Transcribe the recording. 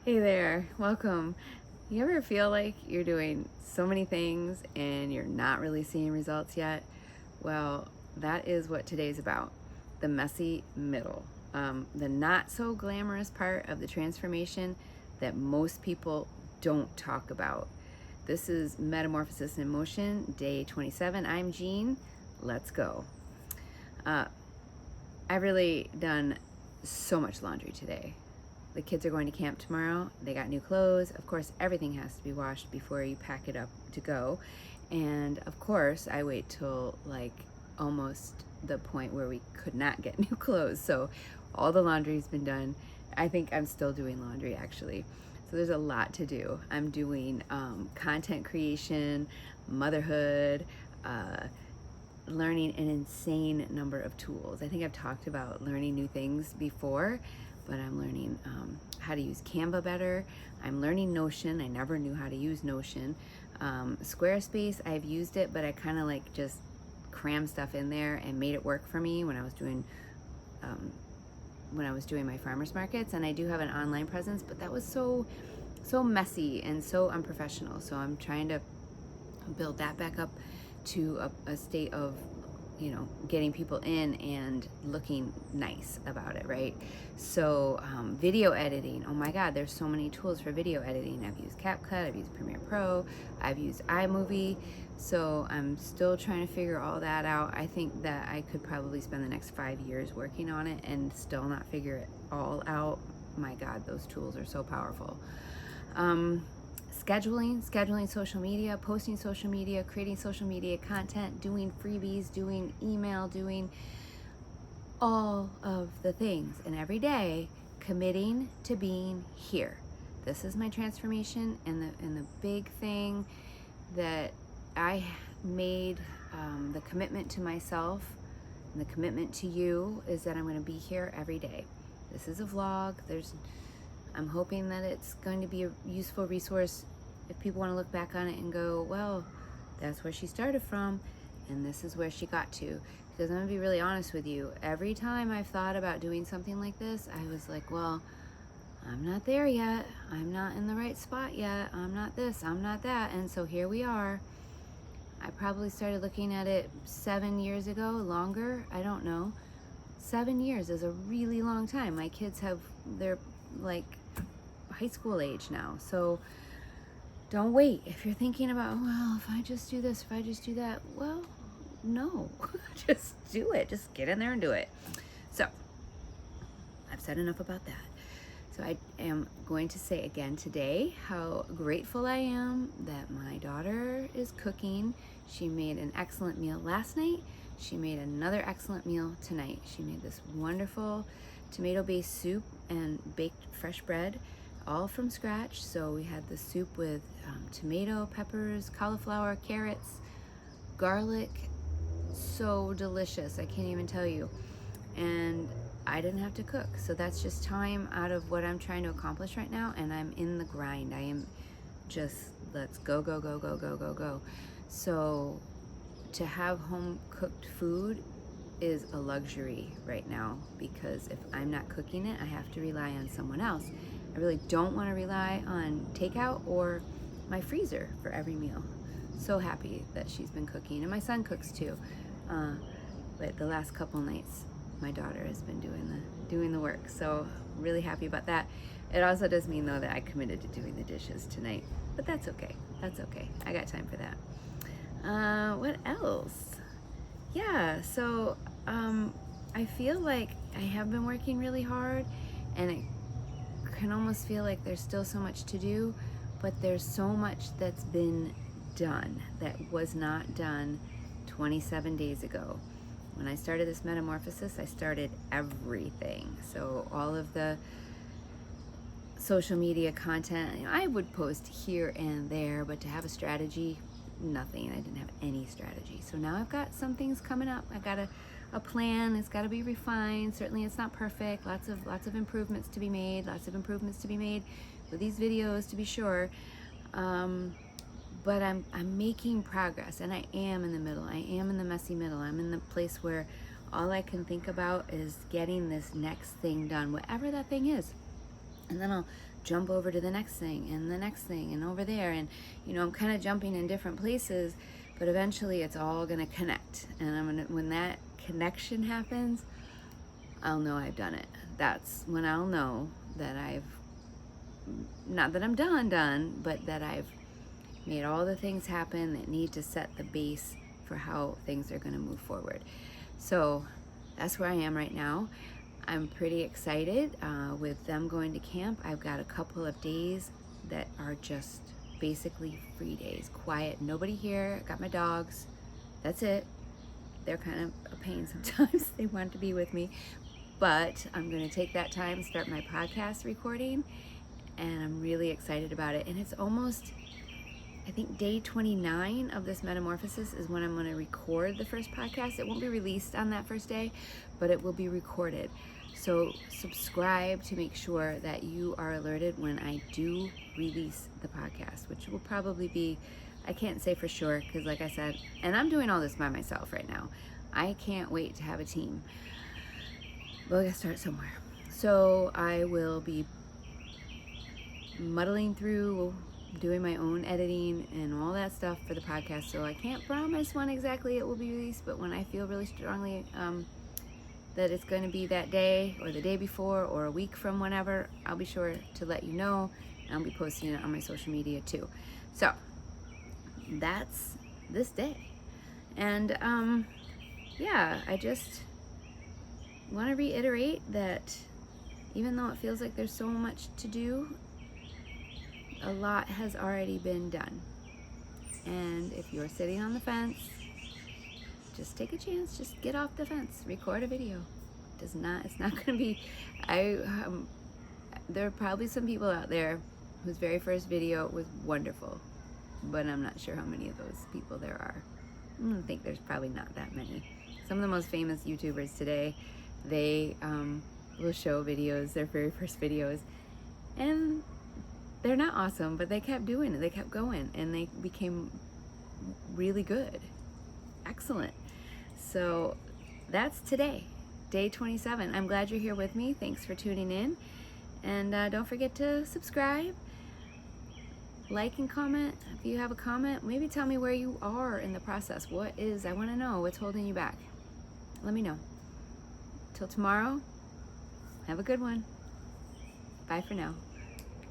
Hey there, welcome. You ever feel like you're doing so many things and you're not really seeing results yet? Well, that is what today's about, the messy middle, the not so glamorous part of the transformation that most people don't talk about. This is Metamorphosis in Motion, day 27. I'm Jean. Let's go. I've really done so much laundry today. The kids are going to camp tomorrow. They got new clothes. Of course, everything has to be washed before you pack it up to go. And of course, I wait till like almost the point where we could not get new clothes. So all the laundry's been done. I think I'm still doing laundry actually. So there's a lot to do. I'm doing content creation, motherhood, learning an insane number of tools. I think I've talked about learning new things before, but I'm learning how to use Canva better. I'm learning Notion. I never knew how to use Notion. Squarespace, I've used it, but I kind of like just crammed stuff in there and made it work for me when I was doing my farmers markets. And I do have an online presence, but that was so messy and so unprofessional. So I'm trying to build that back up to a state of, getting people in and looking nice about it, right? So video editing, oh my God, there's so many tools for video editing. I've used CapCut, I've used Premiere Pro, I've used iMovie. So I'm still trying to figure all that out. I think that I could probably spend the next 5 years working on it and still not figure it all out. My God, those tools are so powerful. Scheduling social media, posting social media, creating social media content, doing freebies, doing email, doing all of the things. And every day, committing to being here. This is my transformation, and the big thing that I made, the commitment to myself and the commitment to you is that I'm going to be here every day. This is a vlog. I'm hoping that it's going to be a useful resource if people want to look back on it and go, well, that's where she started from and this is where she got to. Because I'm going to be really honest with you. Every time I've thought about doing something like this, I was like, well, I'm not there yet. I'm not in the right spot yet. I'm not this, I'm not that. And so here we are. I probably started looking at it 7 years ago, longer, I don't know. 7 years is a really long time. My kids they're like high school age now. So don't wait. If you're thinking about, well, if I just do this, if I just do that, well, no, just do it. Just get in there and do it. So I've said enough about that. So I am going to say again today how grateful I am that my daughter is cooking. She made an excellent meal last night. She made another excellent meal tonight. She made this wonderful tomato-based soup and baked fresh bread, all from scratch. So we had the soup with tomato, peppers, cauliflower, carrots, garlic. So delicious, I can't even tell you. And I didn't have to cook. So that's just time out of what I'm trying to accomplish right now, and I'm in the grind. I am just, let's go, go, go, go, go, go, go. So to have home cooked food is a luxury right now, because if I'm not cooking it, I have to rely on someone else. I really don't want to rely on takeout or my freezer for every meal. So happy that she's been cooking, and my son cooks too. But the last couple nights, my daughter has been doing the work. So really happy about that. It also does mean though that I committed to doing the dishes tonight, but that's okay. That's okay. I got time for that. What else? Yeah, so I feel like I have been working really hard, and it can almost feel like there's still so much to do, but there's so much that's been done that was not done 27 days ago. When I started this metamorphosis, I started everything. So all of the social media content, I would post here and there, but to have a strategy, nothing. I didn't have any strategy. So now I've got some things coming up. I got a plan. It's got to be refined. Certainly it's not perfect. Lots of improvements to be made. Lots of improvements to be made with these videos, to be sure. But I'm making progress, and I am in the middle. I am in the messy middle. I'm in the place where all I can think about is getting this next thing done, whatever that thing is. And then I'll jump over to the next thing and the next thing and over there. And, I'm kind of jumping in different places, but eventually it's all going to connect. And when that connection happens, I'll know I've done it. That's when I'll know that not that I'm done, but that I've made all the things happen that need to set the base for how things are going to move forward. So that's where I am right now. I'm pretty excited with them going to camp. I've got a couple of days that are just basically free days, quiet, nobody here. Got my dogs. That's it. They're kind of a pain sometimes. They want to be with me. But I'm going to take that time, start my podcast recording, and I'm really excited about it. And it's almost, I think, day 29 of this Metamorphosis is when I'm going to record the first podcast. It won't be released on that first day, but it will be recorded. So subscribe to make sure that you are alerted when I do release the podcast, which will probably be, I can't say for sure, because like I said, and I'm doing all this by myself right now. I can't wait to have a team. But I gotta start somewhere. So I will be muddling through, doing my own editing and all that stuff for the podcast. So I can't promise when exactly it will be released, but when I feel really strongly that it's going to be that day or the day before or a week from whenever, I'll be sure to let you know. And I'll be posting it on my social media too. So that's this day. And yeah, I just want to reiterate that even though it feels like there's so much to do, a lot has already been done. And if you're sitting on the fence, just take a chance, just get off the fence, record a video. It's not going to be, there are probably some people out there whose very first video was wonderful, but I'm not sure how many of those people there are. I think there's probably not that many. Some of the most famous YouTubers today, they will show videos, their very first videos, and they're not awesome, but they kept doing it. They kept going, and they became really good. Excellent. So that's today, day 27. I'm glad you're here with me. Thanks for tuning in. And don't forget to subscribe, like, and comment. If you have a comment, maybe tell me where you are in the process. I want to know what's holding you back. Let me know. Till tomorrow, have a good one. Bye for now.